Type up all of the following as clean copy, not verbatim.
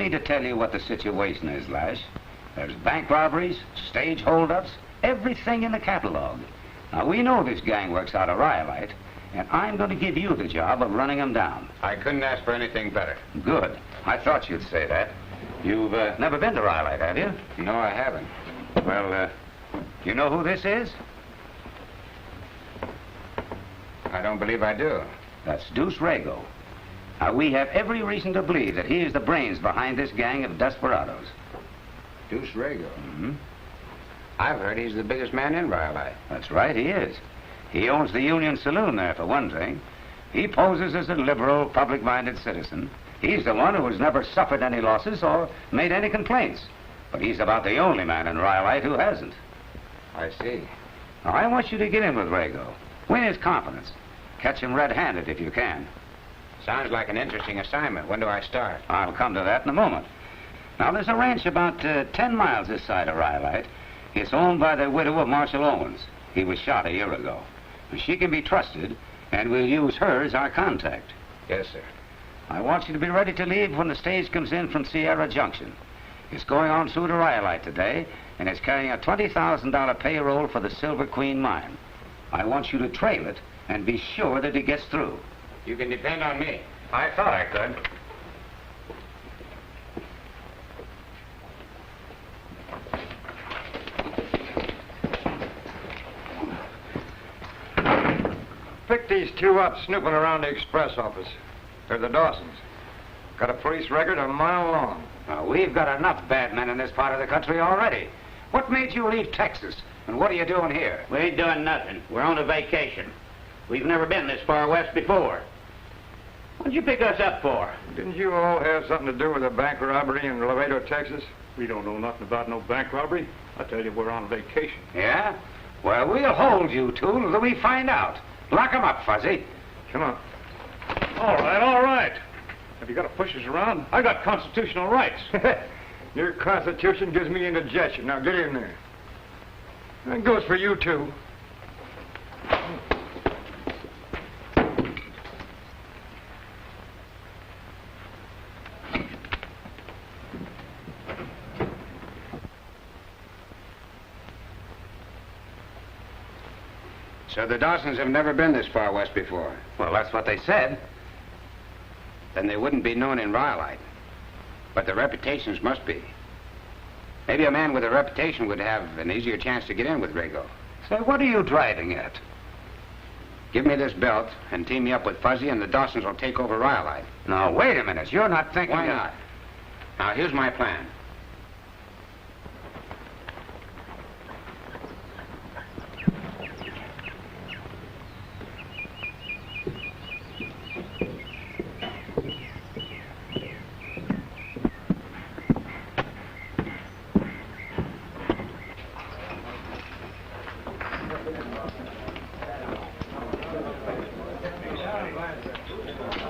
need to tell you what the situation is, Lash. There's bank robberies, stage holdups, everything in the catalog. Now, we know this gang works out of Rhyolite, and I'm going to give you the job of running them down. I couldn't ask for anything better. Good. I thought you'd say that. You've never been to Rhyolite, have you? No, I haven't. Well, you know who this is? I don't believe I do. That's Deuce Rago. Now, we have every reason to believe that he is the brains behind this gang of desperados. Deuce Rago? Mm-hmm. I've heard he's the biggest man in Rhyolite. That's right, he is. He owns the Union Saloon there, for one thing. He poses as a liberal, public-minded citizen. He's the one who has never suffered any losses or made any complaints. But he's about the only man in Rhyolite who hasn't. I see. Now, I want you to get in with Rago. Win his confidence. Catch him red-handed if you can. Sounds like an interesting assignment. When do I start? I'll come to that in a moment. Now, there's a ranch about 10 miles this side of Rhyolite. It's owned by the widow of Marshal Owens. He was shot a year ago. She can be trusted, and we'll use her as our contact. Yes, sir. I want you to be ready to leave when the stage comes in from Sierra Junction. It's going on through to Rhyolite today, and it's carrying a $20,000 payroll for the Silver Queen mine. I want you to trail it and be sure that it gets through. You can depend on me. I thought I could. Picked these two up snooping around the express office. They're the Dawsons. Got a police record a mile long. Now, we've got enough bad men in this part of the country already. What made you leave Texas? And what are you doing here? We ain't doing nothing. We're on a vacation. We've never been this far west before. What'd you pick us up for? Didn't you all have something to do with a bank robbery in Laredo, Texas? We don't know nothing about no bank robbery. I tell you, we're on vacation. Yeah? Well, we'll hold you two until we find out. Lock 'em up, Fuzzy. Come on. All right, all right. Have you got to push us around? I got constitutional rights. Your Constitution gives me indigestion. Now get in there. That goes for you too. So the Dawsons have never been this far west before. Well, that's what they said. Then they wouldn't be known in Rhyolite. But their reputations must be. Maybe a man with a reputation would have an easier chance to get in with Rago. Say, what are you driving at? Give me this belt and team me up with Fuzzy, and the Dawsons will take over Rhyolite. Now, wait a minute. You're not thinking... Why not? Now, here's my plan.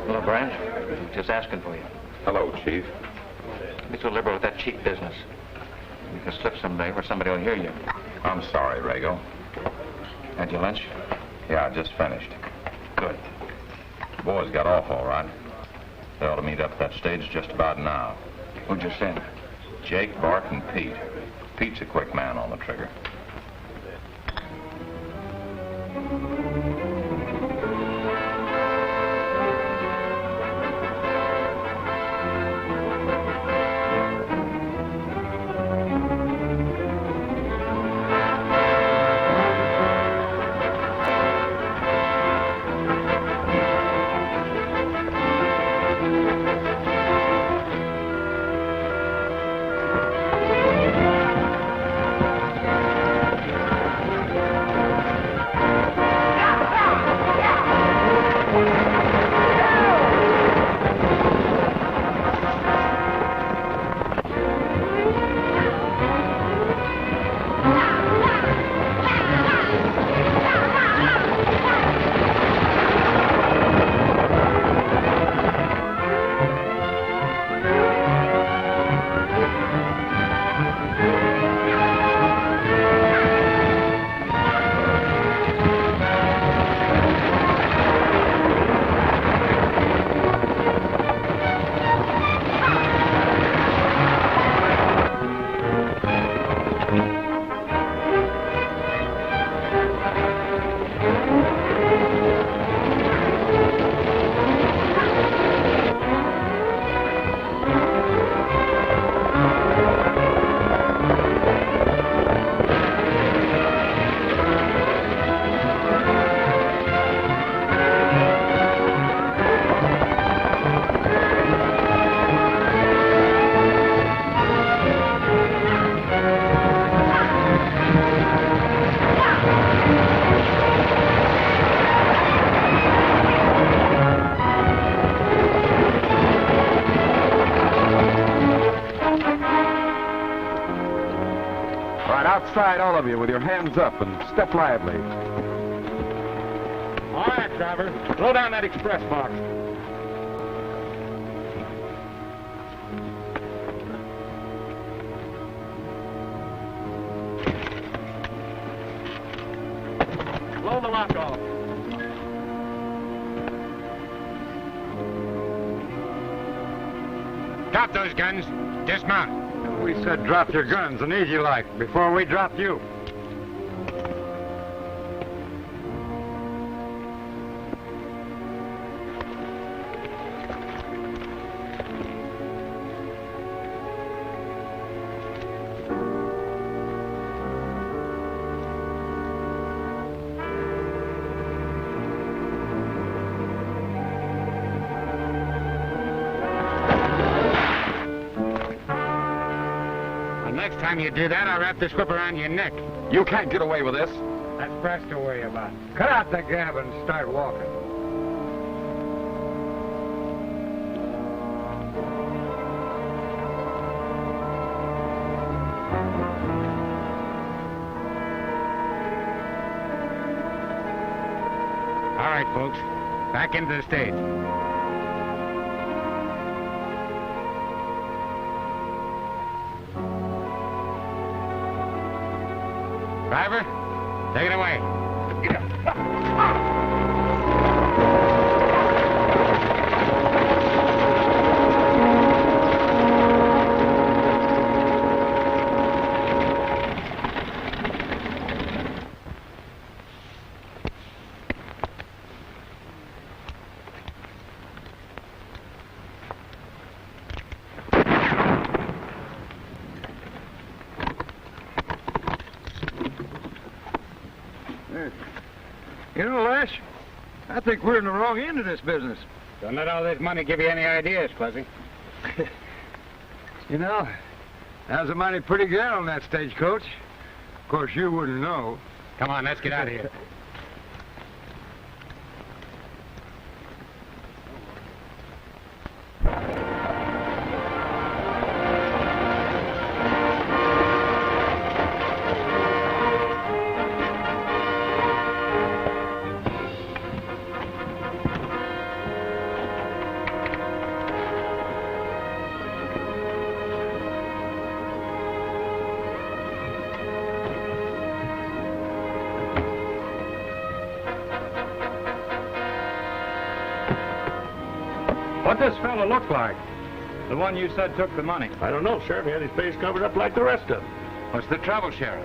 Hello, Branch. Just asking for you. Hello, Chief. Be so liberal with that cheap business. You can slip someday where somebody will hear you. I'm sorry, Rago. Had your lunch? Yeah, I just finished. Good. The boys got off all right. They ought to meet up at that stage just about now. Who'd you send? Jake, Bart, and Pete. Pete's a quick man on the trigger. right, outside, all of you, with your hands up and step lively. All right, driver. Throw down that express box. Blow the lock off. Drop those guns. Dismount. We said drop your guns and easy like before we dropped you. Next time you do that, I'll wrap this whip around your neck. You can't get away with this. That's pressed away about. Cut out the gab and start walking. All right, folks. Back into the stage. Driver, take it away. You know, Lash, I think we're in the wrong end of this business. Don't let all this money give you any ideas, Fuzzy. You know, there's a mighty pretty gal on that stagecoach. Of course, you wouldn't know. Come on, let's get out of here. What does this fella look like? The one you said took the money. I don't know, Sheriff. He had his face covered up like the rest of them. What's the trouble, Sheriff?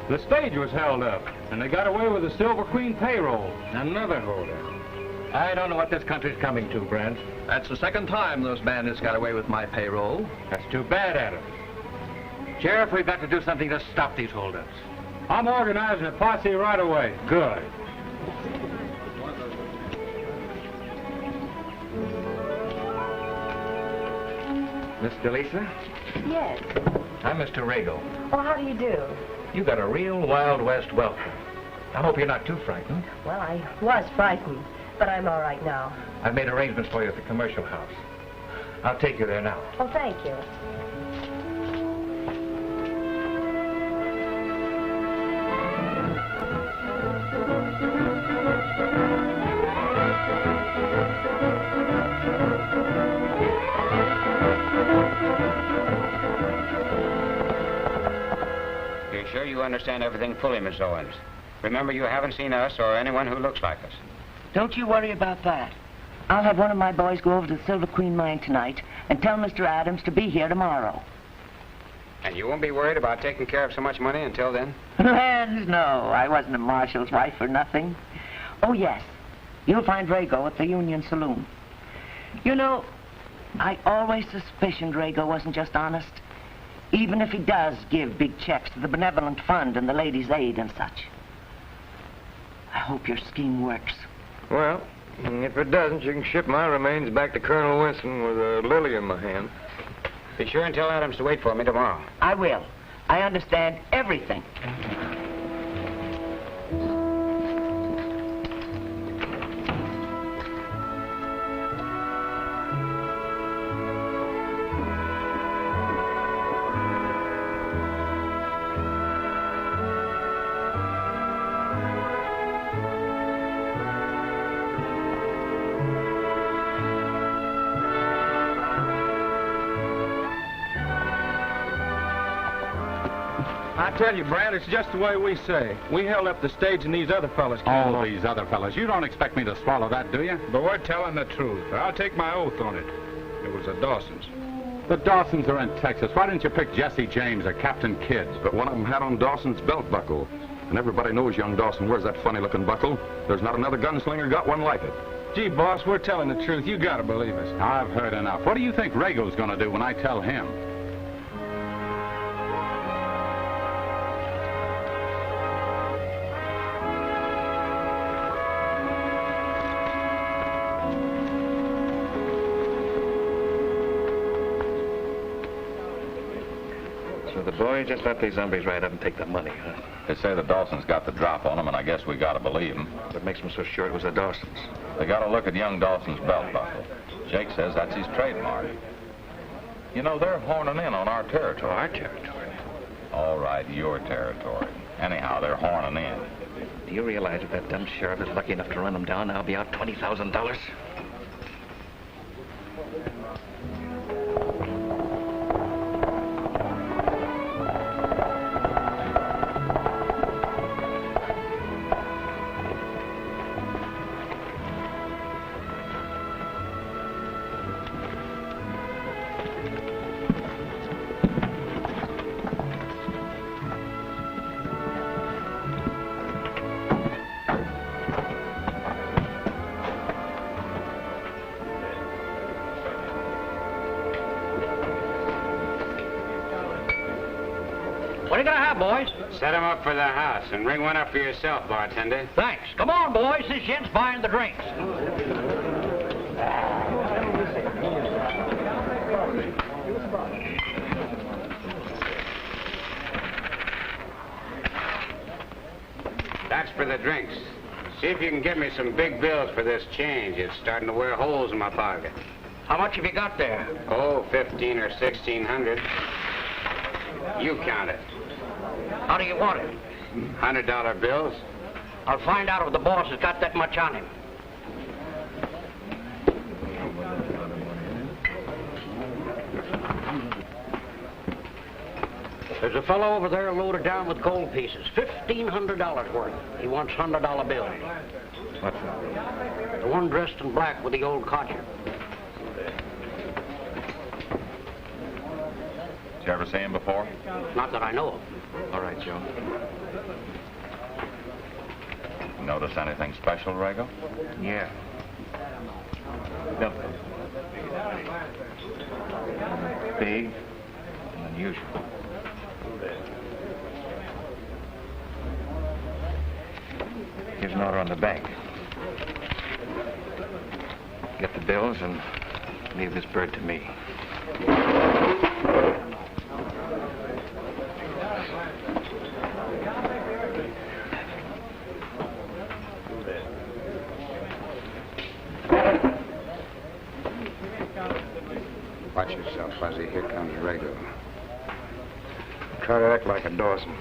The stage was held up, and they got away with the Silver Queen payroll. Another holdup. I don't know what this country's coming to, Brent. That's the second time those bandits got away with my payroll. That's too bad, Adam. Sheriff, we've got to do something to stop these holdups. I'm organizing a posse right away. Good. Miss DeLisa? Yes. I'm Mr. Rago. Oh, how do you do? You got a real Wild West welcome. I hope you're not too frightened. Well, I was frightened, but I'm all right now. I've made arrangements for you at the commercial house. I'll take you there now. Oh, thank you. You're sure you understand everything fully, Miss Owens? Remember, you haven't seen us or anyone who looks like us. Don't you worry about that. I'll have one of my boys go over to the Silver Queen mine tonight and tell Mr. Adams to be here tomorrow. And you won't be worried about taking care of so much money until then? Land, no. I wasn't a marshal's wife for nothing. Oh, yes. You'll find Rago at the Union Saloon. You know, I always suspicioned Rago wasn't just honest. Even if he does give big checks to the Benevolent Fund and the Ladies' Aid and such. I hope your scheme works. Well, if it doesn't, you can ship my remains back to Colonel Winston with a lily in my hand. Be sure and tell Adams to wait for me tomorrow. I will. I understand everything. I tell you, Brad, it's just the way we say. We held up the stage and these other fellas came All along. these other fellas. You don't expect me to swallow that, do you? But we're telling the truth. I'll take my oath on it. It was the Dawsons. The Dawsons are in Texas. Why didn't you pick Jesse James or Captain Kidd? But one of them had on Dawson's belt buckle. And everybody knows young Dawson wears that funny-looking buckle. There's not another gunslinger got one like it. Gee, boss, we're telling the truth. You gotta believe us. I've heard enough. What do you think Rago's going to do when I tell him? So the boy just let these zombies ride up and take the money, huh? They say the Dawsons got the drop on them, and I guess we gotta believe them. What makes them so sure it was the Dawsons? They gotta look at young Dawson's belt buckle. Jake says that's his trademark. You know, they're horning in on our territory. Our territory? All right, your territory. Anyhow, they're horning in. Do you realize if that dumb sheriff is lucky enough to run them down, I'll be out $20,000? What are you gonna have, boys? Set 'em up for the house and ring one up for yourself, bartender. Thanks. Come on, boys. This gent's buying the drinks. That's for the drinks. See if you can get me some big bills for this change. It's starting to wear holes in my pocket. How much have you got there? Oh, 15 or 1600. You count it. How do you want it? $100 bills. I'll find out if the boss has got that much on him. There's a fellow over there loaded down with gold pieces. $1,500 worth. He wants $100 bills. What's that? The one dressed in black with the old codger. Did you ever see him before? Not that I know of. All right, Joe. Notice anything special, Rago? Yeah. Nope. Big and unusual. Here's an order on the bank. Get the bills and leave this bird to me. Watch yourself, Fuzzy. Here comes Rago. Try to act like a Dawson.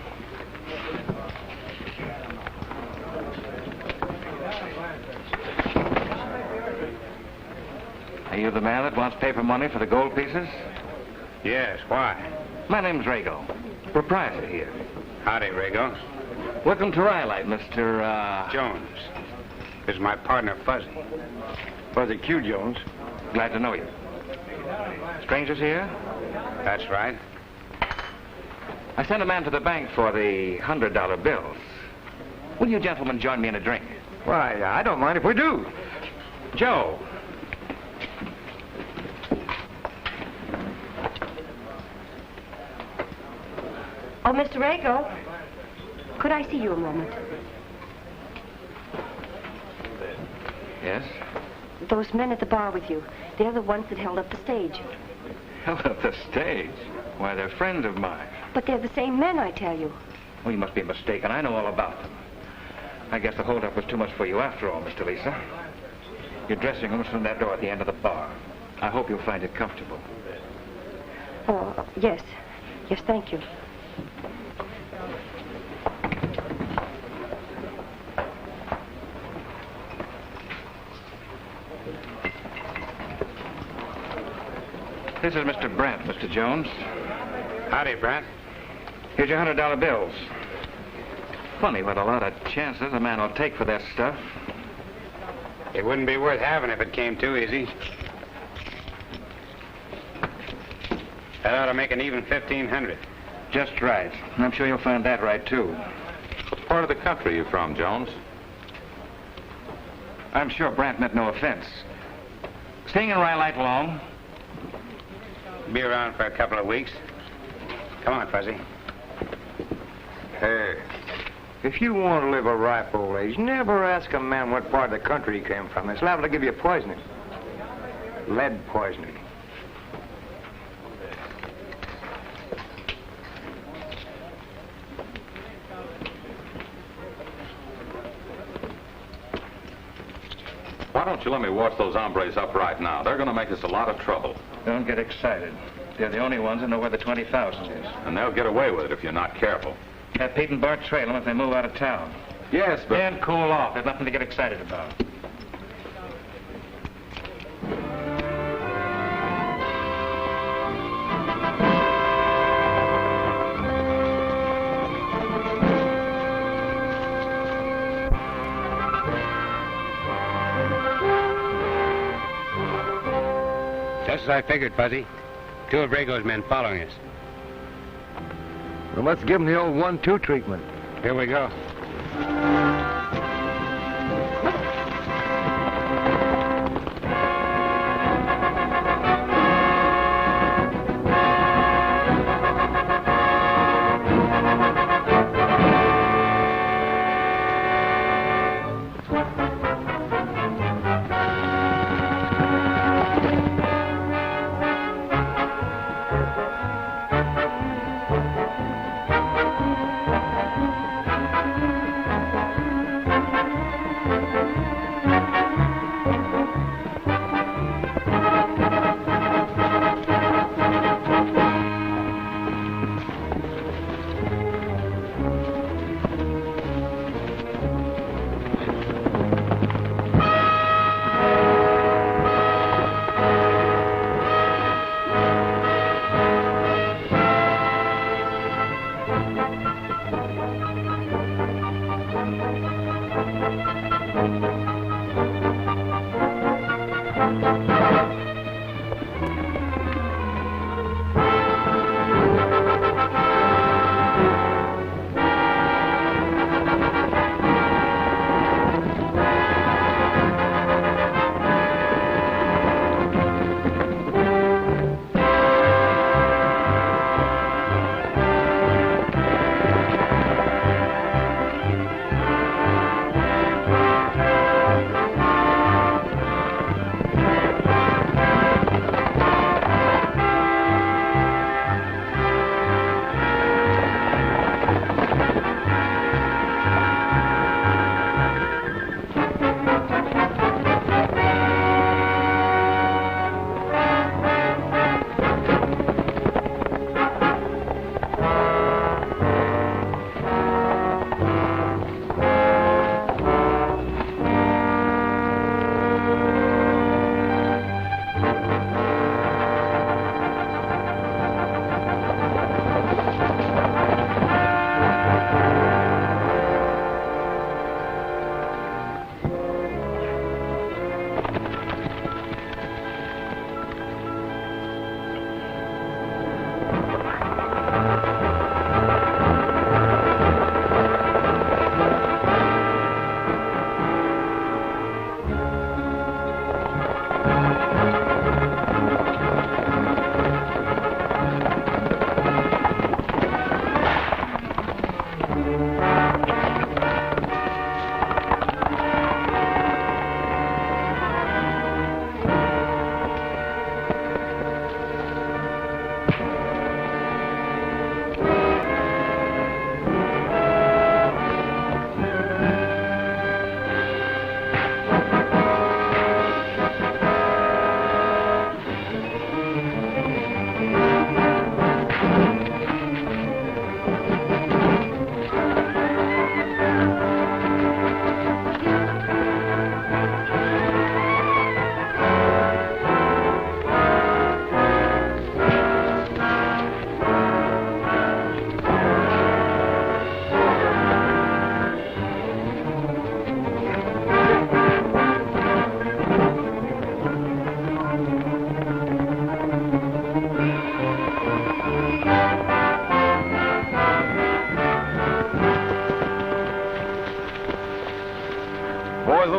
Are you the man that wants paper money for the gold pieces? Yes, why? My name's Rago, proprietor here. Howdy, Rago. Welcome to Rhyolite, Mr. Jones. This is my partner, Fuzzy. Fuzzy Q. Jones. Glad to know you. Strangers here? That's right. I sent a man to the bank for the $100 bills. Will you gentlemen join me in a drink? Why, I don't mind if we do. Joe. Oh, Mr. Rago, could I see you a moment? Yes? Those men at the bar with you, they're the ones that held up the stage. Held up the stage? Why, they're friends of mine. But they're the same men, I tell you. Well, you must be mistaken. I know all about them. I guess the holdup was too much for you after all, Mr. Lisa. Your dressing room's from that door at the end of the bar. I hope you'll find it comfortable. Oh, yes. Yes, thank you. This is Mr. Brent, Mr. Jones. Howdy, Brent. Here's your $100 bills. Funny what a lot of chances a man will take for that stuff. It wouldn't be worth having if it came too easy. That ought to make an even 1,500. Just right. And I'm sure you'll find that right, too. What part of the country are you from, Jones? I'm sure Brant meant no offense. Staying in Rhyolite long? Be around for a couple of weeks. Come on, Fuzzy. Hey, if you want to live a ripe old age, never ask a man what part of the country he came from. It's liable to give you poisoning. Lead poisoning. Why don't you let me wash those hombres up right now? They're going to make us a lot of trouble. Don't get excited. They're the only ones that know where the 20,000 is. And they'll get away with it if you're not careful. Have Pete and Bart trail them if they move out of town. Yes, but... Then cool off. There's nothing to get excited about. Just as I figured, Fuzzy. Two of Rago's men following us. Well, let's give him the old 1-2 treatment. Here we go.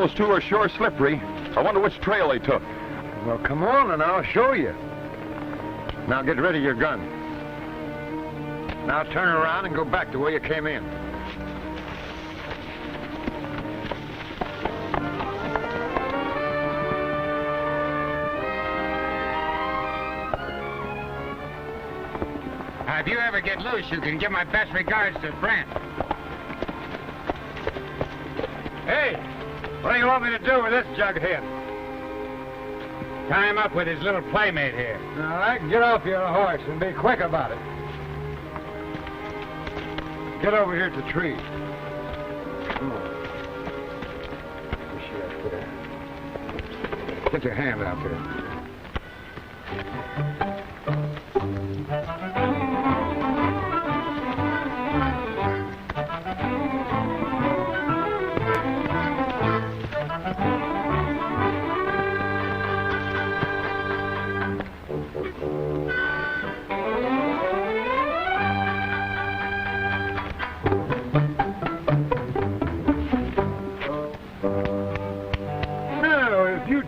those two are sure slippery. I wonder which trail they took. Well, come on and I'll show you. Now get rid of your gun. Now turn around and go back the way you came in. If you ever get loose, you can give my best regards to Brent. Hey, what do you want me to do with this jughead? Tie him up with his little playmate here. All right, get off your horse and be quick about it. Get over here to the tree. Come on. Get your hand out there.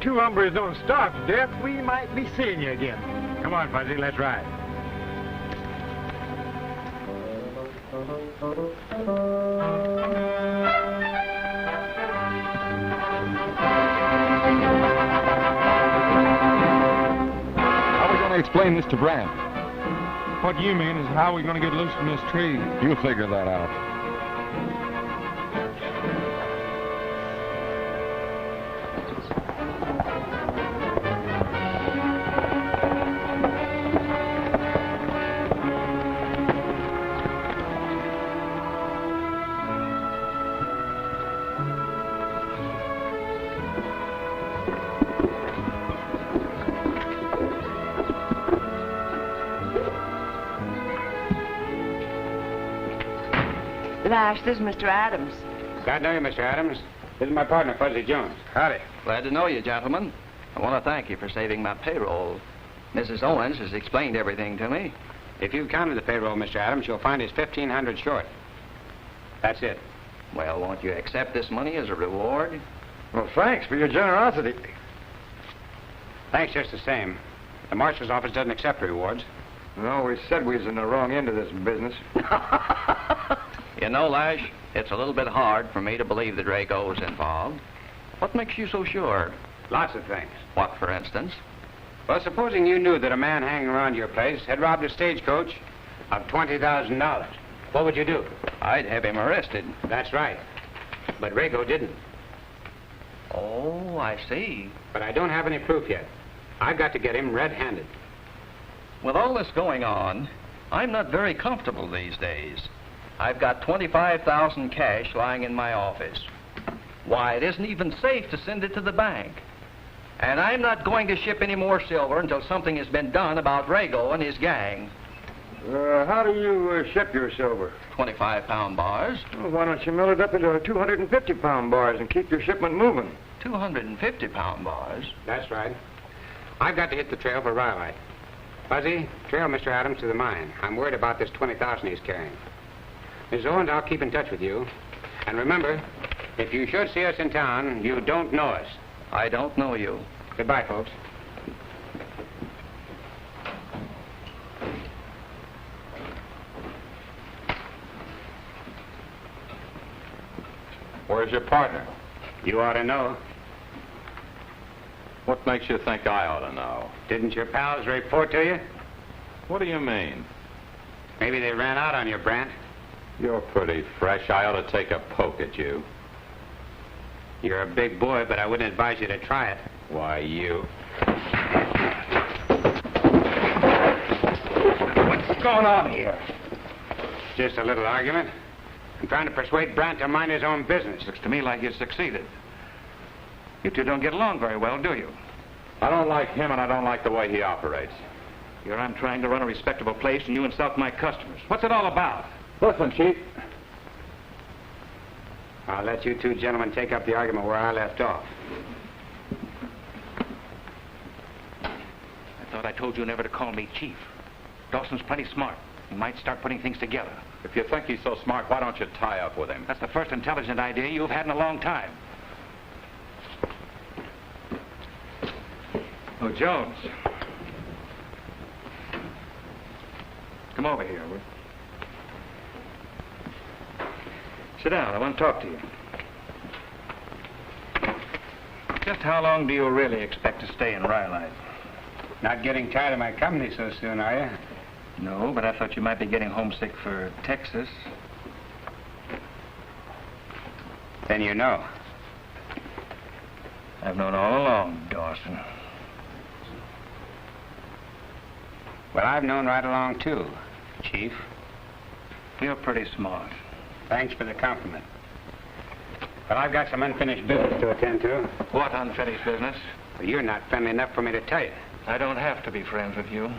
Two hombres don't starve to death, we might be seeing you again. Come on, Fuzzy, let's ride. How are we going to explain this to Brand? What you mean is how are we going to get loose from this tree? You figure that out. Lash, this is Mr. Adams. Glad to know you, Mr. Adams. This is my partner, Fuzzy Jones. Howdy. Glad to know you, gentlemen. I want to thank you for saving my payroll. Mrs. Owens has explained everything to me. If you've counted the payroll, Mr. Adams, you'll find it's $1,500 short. That's it. Well, won't you accept this money as a reward? Well, thanks for your generosity. Thanks just the same. The marshal's office doesn't accept rewards. No, we said we was in the wrong end of this business. You know, Lash, it's a little bit hard for me to believe that Draco was involved. What makes you so sure? Lots of things. What, for instance? Well, supposing you knew that a man hanging around your place had robbed a stagecoach of $20,000, what would you do? I'd have him arrested. That's right. But Draco didn't. Oh, I see. But I don't have any proof yet. I've got to get him red-handed. With all this going on, I'm not very comfortable these days. I've got $25,000 cash lying in my office. Why, it isn't even safe to send it to the bank. And I'm not going to ship any more silver until something has been done about Drago and his gang. How do you ship your silver? 25-pound bars. Well, why don't you mill it up into 250-pound bars and keep your shipment moving? 250-pound bars? That's right. I've got to hit the trail for Rhyolite. Fuzzy, trail Mr. Adams to the mine. I'm worried about this $20,000 he's carrying. Miss Owens, I'll keep in touch with you. And remember, if you should see us in town, you don't know us. I don't know you. Goodbye, folks. Where's your partner? You ought to know. What makes you think I ought to know? Didn't your pals report to you? What do you mean? Maybe they ran out on you, Brant. You're pretty fresh. I ought to take a poke at you. You're a big boy, but I wouldn't advise you to try it. Why, you... What's going on here? Just a little argument. I'm trying to persuade Brant to mind his own business. Looks to me like you succeeded. You two don't get along very well, do you? I don't like him, and I don't like the way he operates. Here I'm trying to run a respectable place, and you insult my customers. What's it all about? Listen, Chief. I'll let you two gentlemen take up the argument where I left off. I thought I told you never to call me Chief. Dawson's plenty smart. He might start putting things together. If you think he's so smart, why don't you tie up with him? That's the first intelligent idea you've had in a long time. Oh, Jones. Come over here, will you? Sit down. I want to talk to you. Just how long do you really expect to stay in Rhyolite? Not getting tired of my company so soon, are you? No, but I thought you might be getting homesick for Texas. Then you know. I've known all along, Dawson. Well, I've known right along, too, Chief. You're pretty smart. Thanks for the compliment. But I've got some unfinished business to attend to. What unfinished business? Well, you're not friendly enough for me to tell you. I don't have to be friends with you.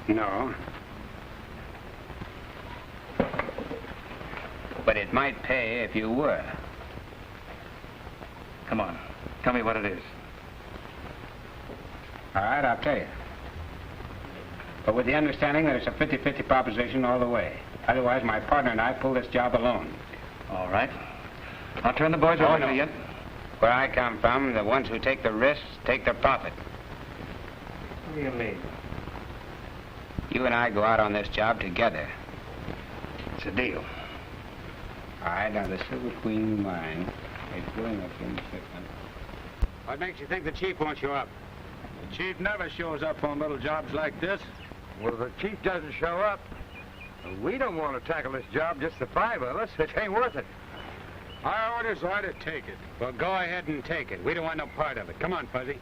No. But it might pay if you were. Come on. Tell me what it is. All right, I'll tell you. But with the understanding that it's a 50-50 proposition all the way. Otherwise, my partner and I pull this job alone. All right. I'll turn the boys over to you. Where I come from, the ones who take the risks take the profit. What do you mean? You and I go out on this job together. It's a deal. All right, now the Silver Queen mine is going up in shipment. What makes you think the chief won't show up? The chief never shows up on little jobs like this. Well, if the chief doesn't show up, we don't want to tackle this job, just the five of us. It ain't worth it. Our orders are to take it. Well, go ahead and take it. We don't want no part of it. Come on, Fuzzy.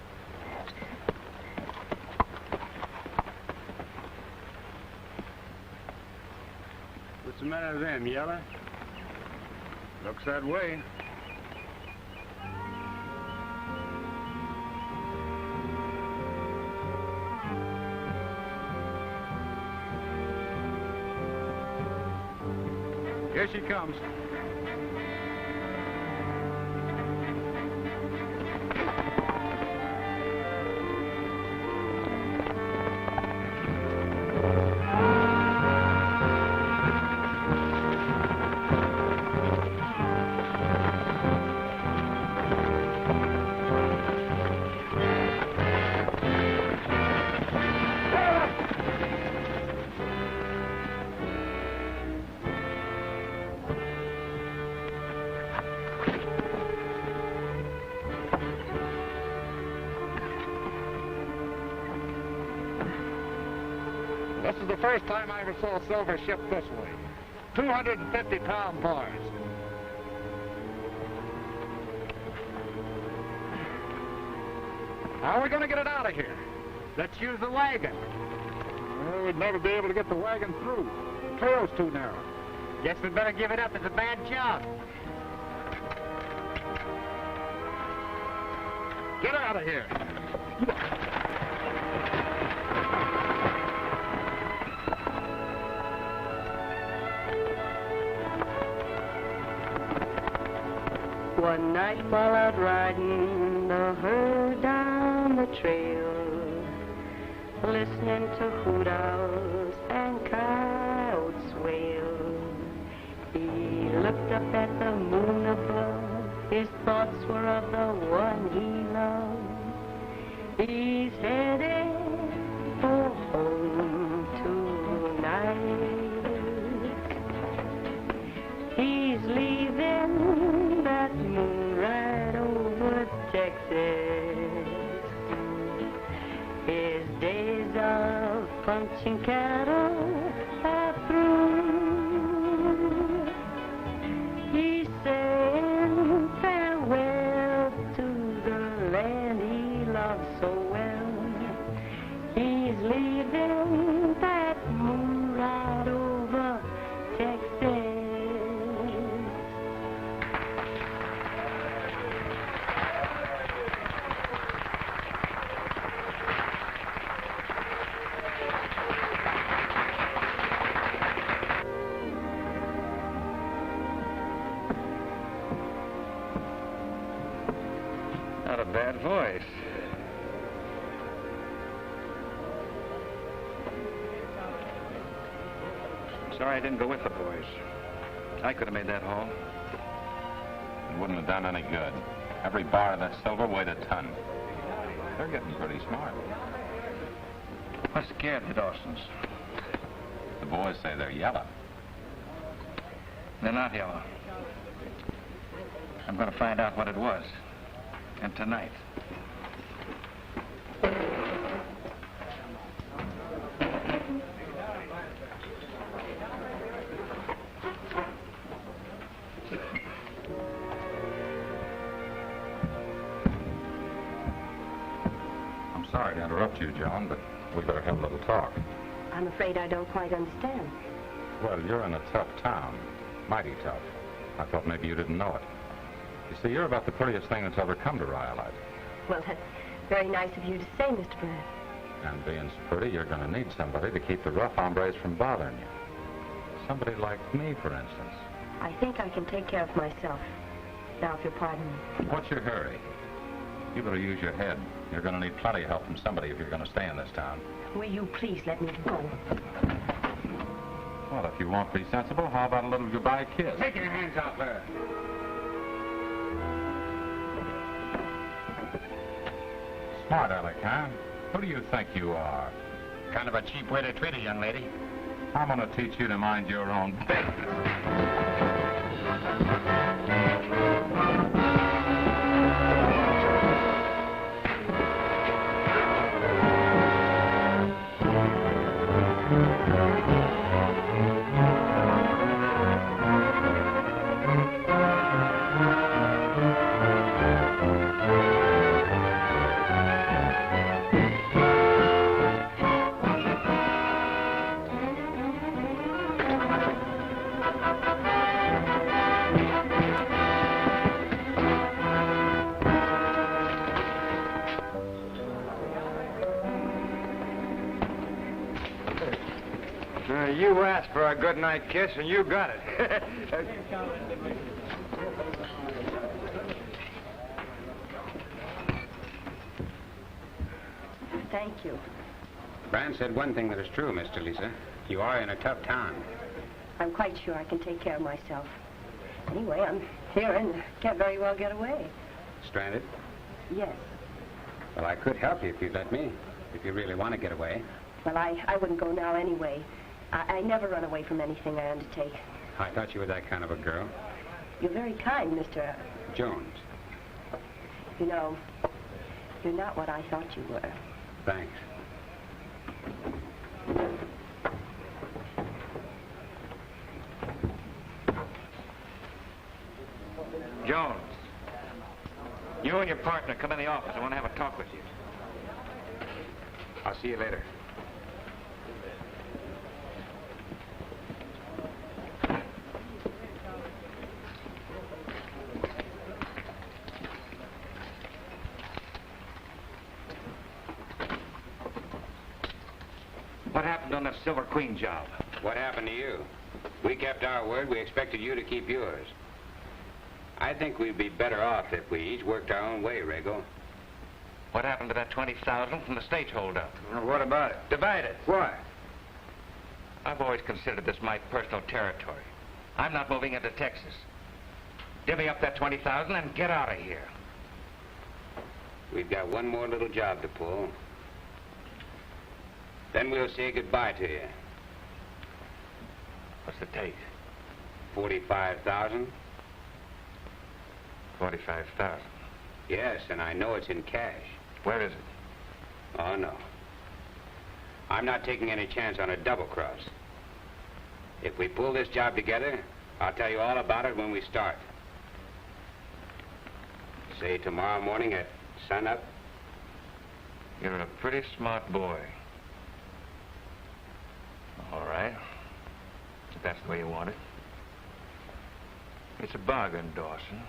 What's the matter with them, Yeller? Looks that way. Here she comes. This is the first time I ever saw silver shipped this way. 250-pound bars. How are we going to get it out of here? Let's use the wagon. Well, we'd never be able to get the wagon through. The trail's too narrow. Guess we'd better give it up. It's a bad job. Get out of here. One night while out riding the herd down the trail, listening to hoot owls and coyotes wail, he looked up at the moon above. His thoughts were of the one he loved. He's headed for home tonight. He's leaving that moon right over Texas. His days of punching cattle are through. He's saying farewell to the land he loved so well. He's leaving that moon right over Texas. Not a bad voice. Sorry I didn't go with the boys. I could have made that haul. It wouldn't have done any good. Every bar of that silver weighed a ton. They're getting pretty smart. What scared the Dawsons? The boys say they're yellow. They're not yellow. I'm going to find out what it was. And tonight. I'm sorry to interrupt you, John, but we better have a little talk. I'm afraid I don't quite understand. Well, you're in a tough town. Mighty tough. I thought maybe you didn't know it. You see, you're about the prettiest thing that's ever come to Rhyolite. Well, that's very nice of you to say, Mr. Brad. And being so pretty, you're going to need somebody to keep the rough hombres from bothering you. Somebody like me, for instance. I think I can take care of myself. Now, if you'll pardon me. What's your hurry? You better use your head. You're going to need plenty of help from somebody if you're going to stay in this town. Will you please let me go? Well, if you won't be sensible, how about a little goodbye kiss? Take your hands off her. Smart aleck, huh? Who do you think you are? Kind of a cheap way to treat a young lady. I'm going to teach you to mind your own business. You asked for a good night kiss, and you got it. Thank you. Brand said one thing that is true, Mr. Lisa. You are in a tough town. I'm quite sure I can take care of myself. Anyway, I'm here and can't very well get away. Stranded? Yes. Well, I could help you if you'd let me, if you really want to get away. Well, I wouldn't go now anyway. I never run away from anything I undertake. I thought you were that kind of a girl. You're very kind, Mr. Jones. You know, you're not what I thought you were. Thanks. Jones, you and your partner come in the office. I want to have a talk with you. I'll see you later. What happened on that Silver Queen job? What happened to you? We kept our word. We expected you to keep yours. I think we'd be better off if we each worked our own way, Rago. What happened to that 20,000 from the stage holdup? Well, what about it? Divide it. Why? I've always considered this my personal territory. I'm not moving into Texas. Divvy up that 20,000 and get out of here. We've got one more little job to pull. Then we'll say goodbye to you. What's the take? 45,000. 45,000. Yes, and I know it's in cash. Where is it? Oh, no. I'm not taking any chance on a double cross. If we pull this job together, I'll tell you all about it when we start. Say tomorrow morning at sunup. You're a pretty smart boy. All right. If that's the way you want it. It's a bargain, Dawson.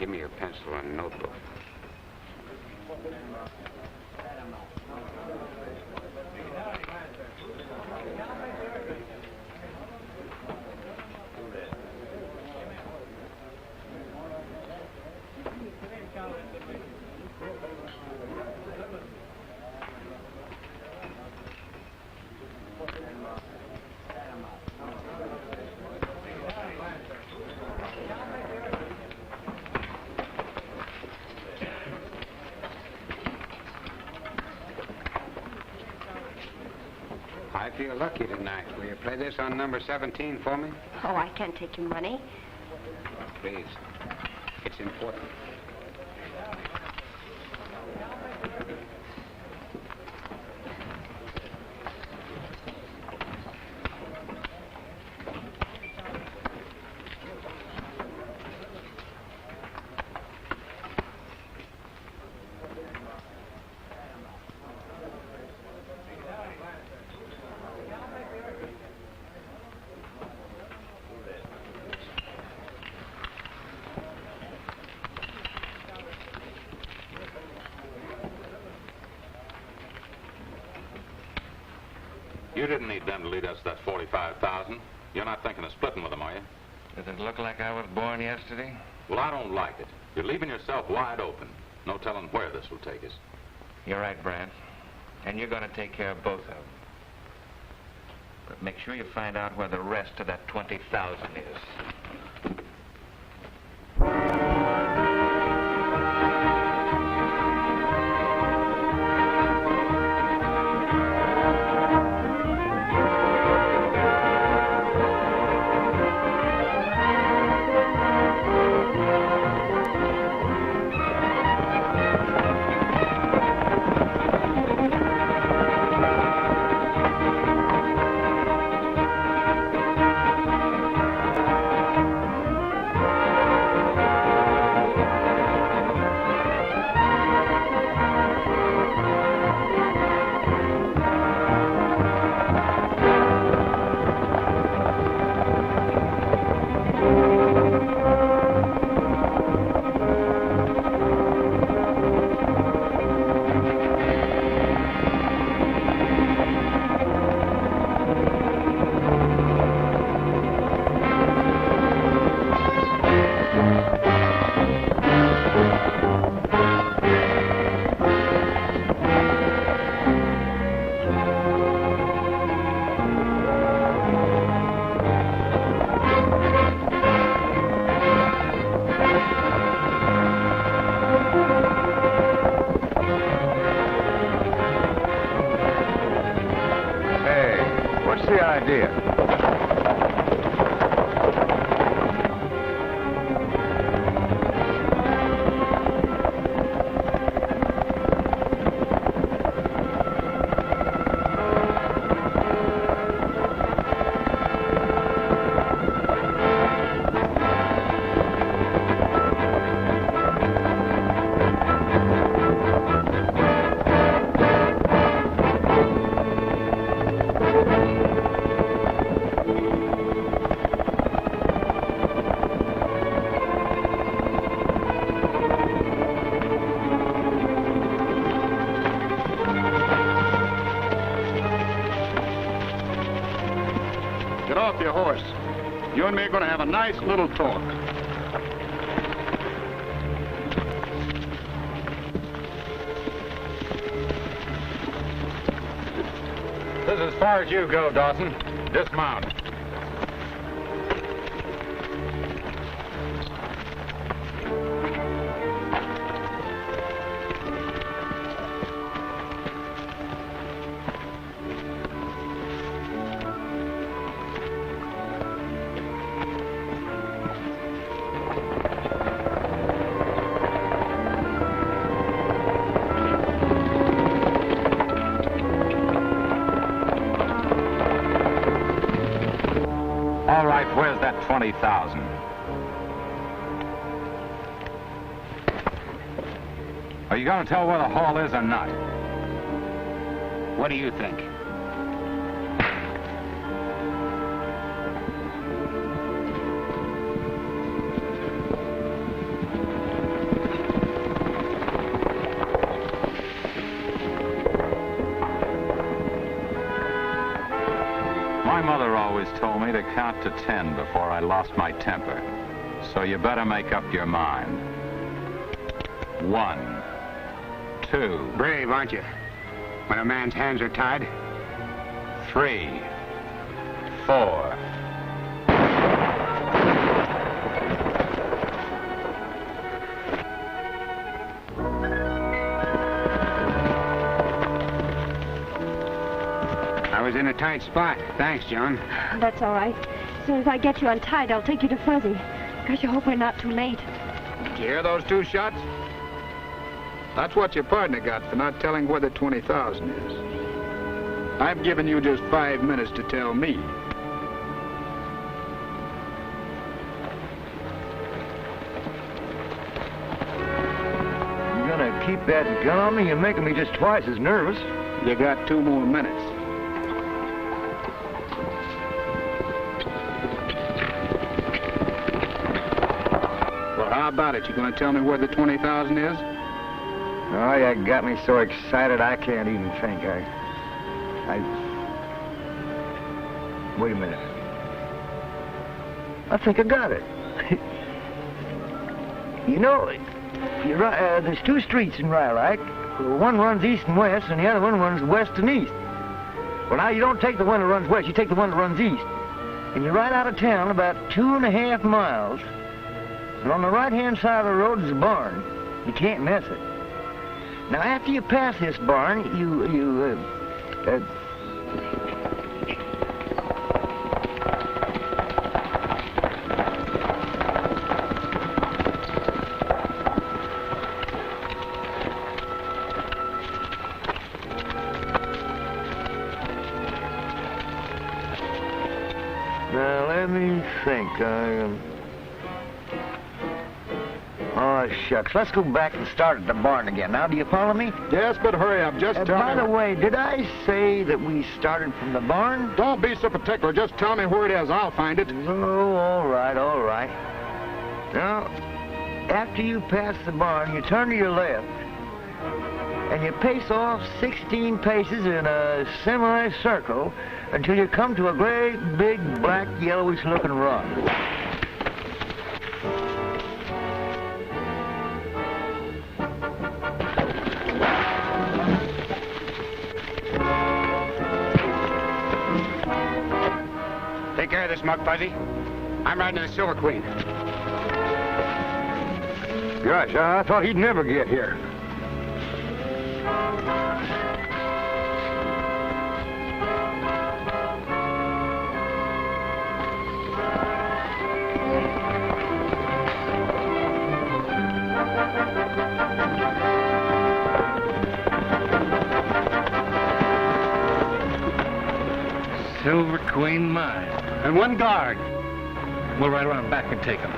Give me your pencil and notebook. I feel lucky tonight. Will you play this on number 17 for me? Oh, I can't take your money. Please. It's important. You didn't need them to lead us to that 45,000. You're not thinking of splitting with them, are you? Does it look like I was born yesterday? Well, I don't like it. You're leaving yourself wide open. No telling where this will take us. You're right, Brad. And you're going to take care of both of them. But make sure you find out where the rest of that 20,000 is. Get off your horse. You and me are going to have a nice little talk. This is as far as you go, Dawson. Dismount. All right, where's that 20,000? Are you going to tell where the haul is or not? What do you think? count to 10 before I lost my temper. So you better make up your mind. 1, 2. Brave, aren't you? When a man's hands are tied. 3, 4. I was in a tight spot. Thanks, John. That's all right. As soon as I get you untied, I'll take you to Fuzzy. Gosh, I hope we're not too late. Did you hear those 2 shots? That's what your partner got for not telling where the 20,000 is. I've given you just 5 minutes to tell me. You gonna keep that gun on me? You're making me just twice as nervous. You got 2 more minutes. Well, how about it? You gonna tell me where the 20,000 is? Oh, you got me so excited I can't even think. Wait a minute. I think I got it. You know, there's 2 streets in Rhyolite. One runs east and west, and the other one runs west and east. Well, now, you don't take the one that runs west, you take the one that runs east. And you're right out of town about 2.5 miles. And on the right-hand side of the road is a barn. You can't miss it. Now, after you pass this barn, Now, let me think. Oh, shucks. Let's go back and start at the barn again. Now, do you follow me? Yes, but hurry up. Just tell me. By the way, did I say that we started from the barn? Don't be so particular. Just tell me where it is. I'll find it. Oh, all right, all right. Now, after you pass the barn, you turn to your left, and you pace off 16 paces in a semicircle until you come to a great, big, black, yellowish-looking rock. Take care of this muck, Fuzzy. I'm riding to the Silver Queen. Gosh, I thought he'd never get here. Silver Queen Mine. And 1 guard. We'll ride around back and take him.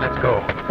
Let's go.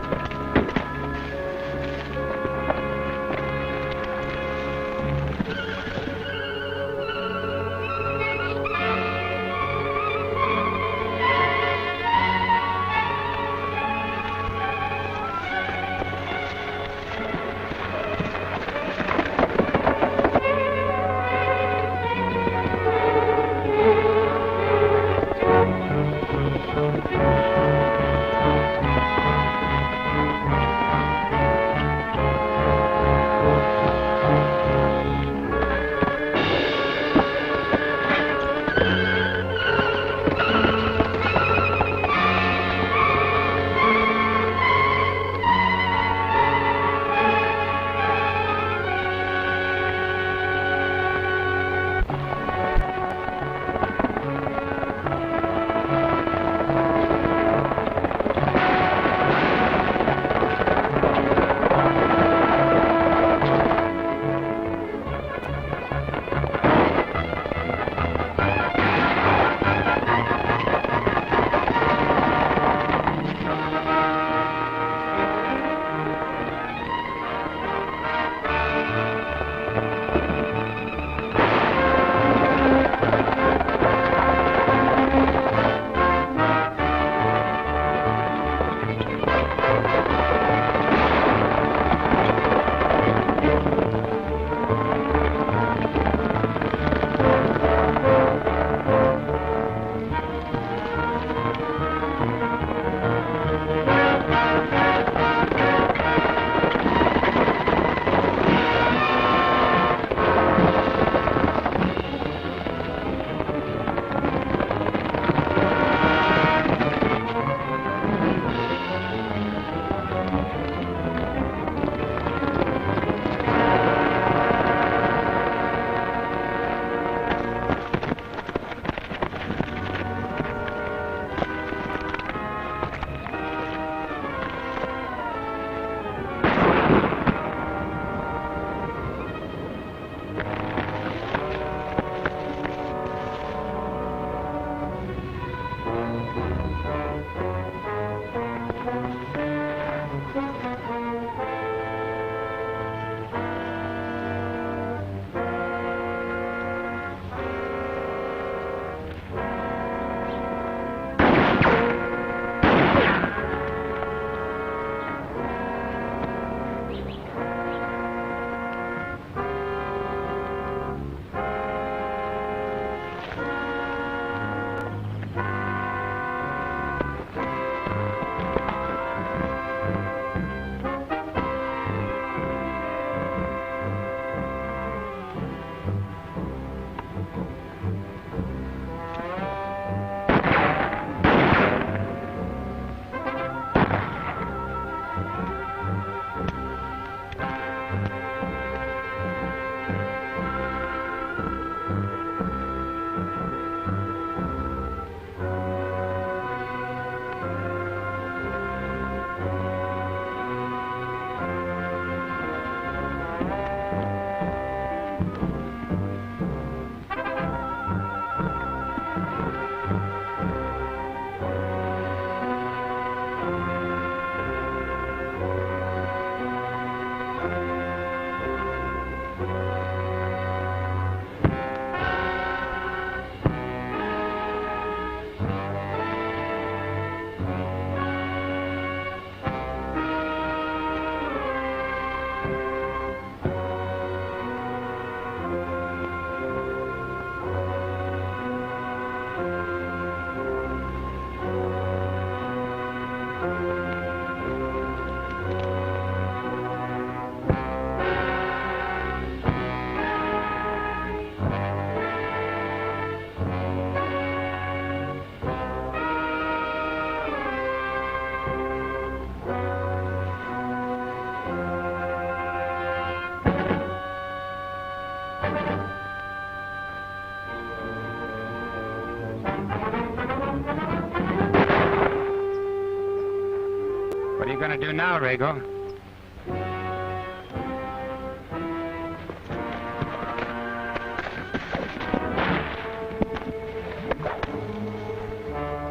What are you going to do now, Rago?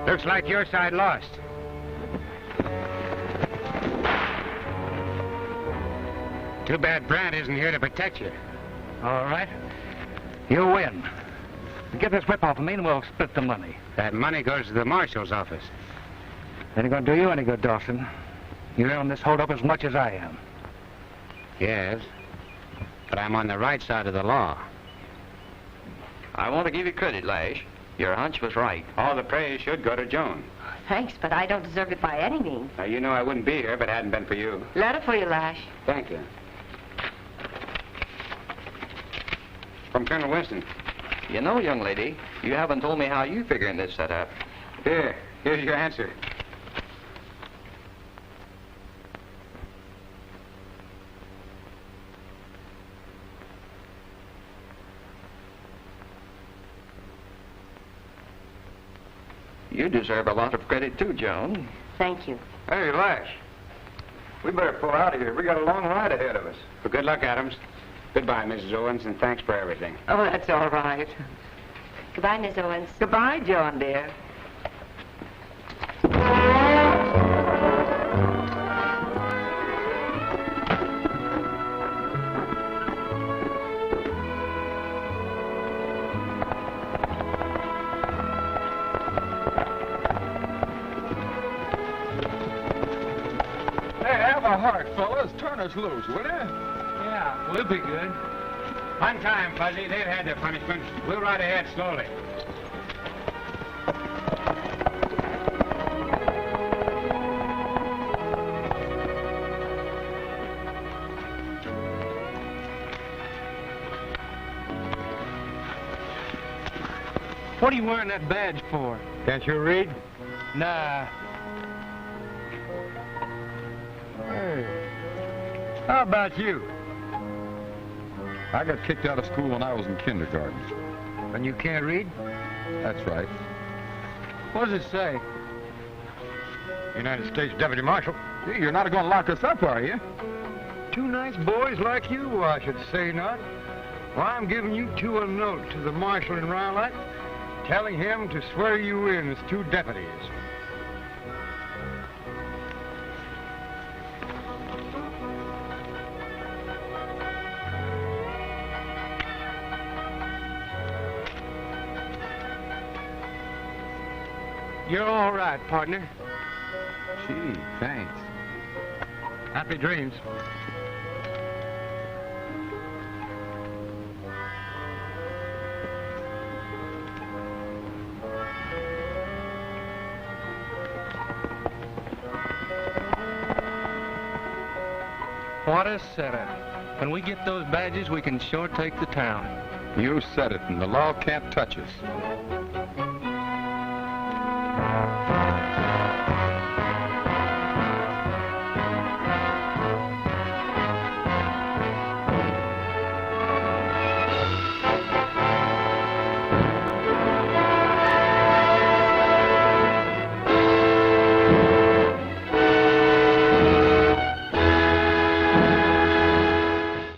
Looks like your side lost. Too bad Brant isn't here to protect you. All right. You win. Get this whip off of me and we'll split the money. That money goes to the marshal's office. Ain't gonna do you any good, Dawson. You're in on this holdup as much as I am. Yes, but I'm on the right side of the law. I want to give you credit, Lash. Your hunch was right. All the praise should go to Joan. Thanks, but I don't deserve it by any means. Now, you know I wouldn't be here if it hadn't been for you. Letter for you, Lash. Thank you. From Colonel Winston. You know, young lady, you haven't told me how you figuring this set up. Here's your answer. You deserve a lot of credit too, Joan. Thank you. Hey, Lash. We better pull out of here. We got a long ride ahead of us. Well, good luck, Adams. Goodbye, Mrs. Owens, and thanks for everything. Oh, that's all right. Goodbye, Miss Owens. Goodbye, John, dear. Hey, have a heart, fellas. Turn us loose, will you? Yeah, we'll be good. On time, Fuzzy. They've had their punishment. We'll ride ahead slowly. What are you wearing that badge for? Can't you read? Nah. Hey, how about you? I got kicked out of school when I was in kindergarten. And you can't read? That's right. What does it say? United States Deputy Marshal. Hey, you're not going to lock us up, are you? Two nice boys like you, I should say not. Well, I'm giving you two a note to the marshal in Rowlett, telling him to swear you in as two deputies. You're all right, partner. Gee, thanks. Happy dreams. What a setup. When we get those badges, we can sure take the town. You said it, and the law can't touch us.